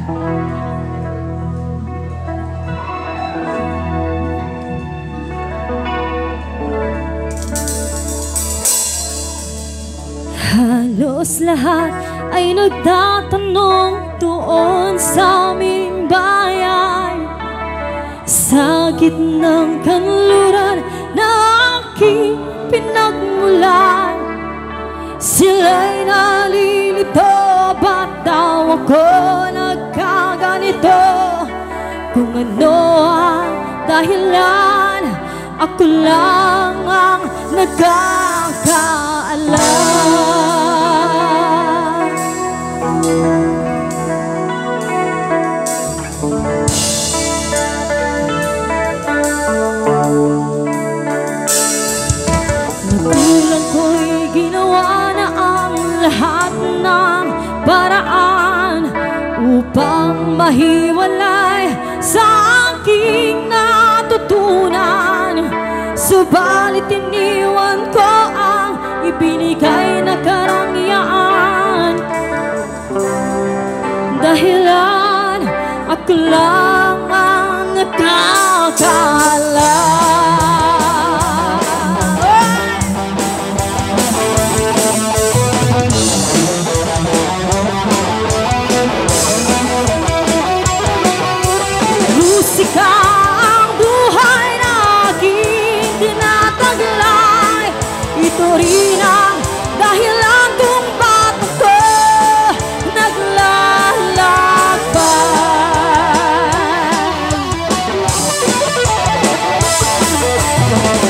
Halos lahat ay nagtatanong doon sa aming bayan, sa gitnang kanluran na aking pinagmulan. Sila'y nalilito, ba't daw ako nagkaganito? Kung ano ang dahilan, ako lang ang nagkakaalam. Magulang ko'y ginawa na ang lahat ng paraan upang mahiwalay sa aking natutunan. Subalit iniwan ko ang ibinigay na karangyaan. Dahilan, ako lang ang nakakaalam. Musika ang buhay na aking tinataglay. Ito rin ang dahilan kung ba't ako naglalakbay.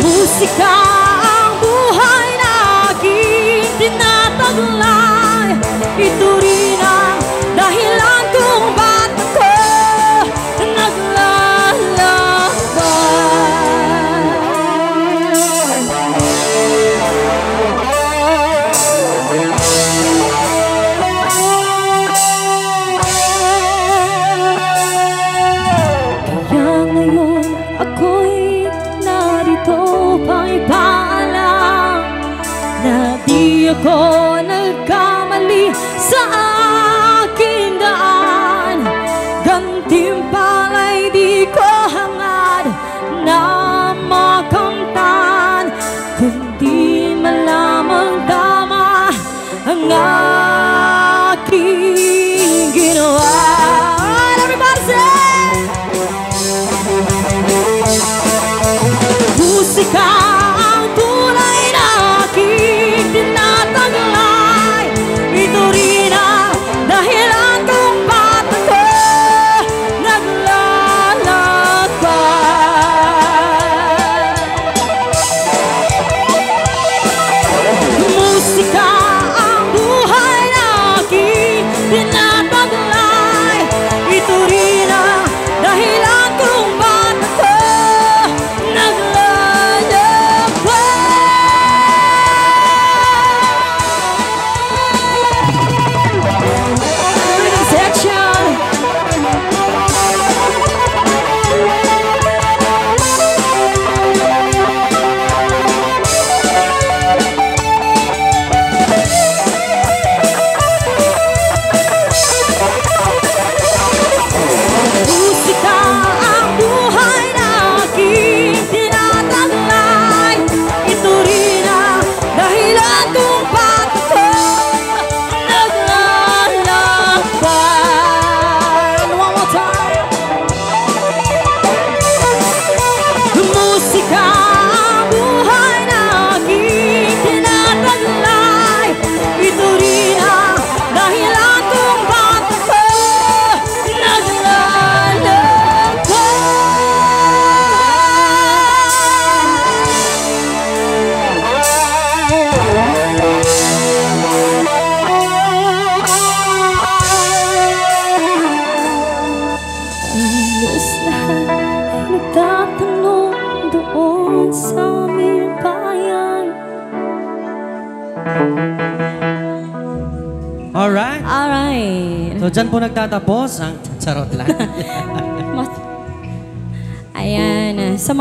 Musika ang buhay na aking tinataglay. Ito rin ang dahilan kung ba't ako ako'y narito pang ipaalam na di ako nagkamali sa aking daan. Gantimpala'y di ko hangad na makamtan, kundi malamang tama ang aking ginawa. Everybody say! Musika ang tunay na aking tinataglay. Ito rin ang dahilan kung ba't ako naglalakbay. Musika ang buhay na aking tinataglay. Ito rin ang dahilan kung ba't ako nagtatanong doon sa aming bayan. Alright. Alright. So dyan po nagtatapos ang charot lang. Ayan. Sa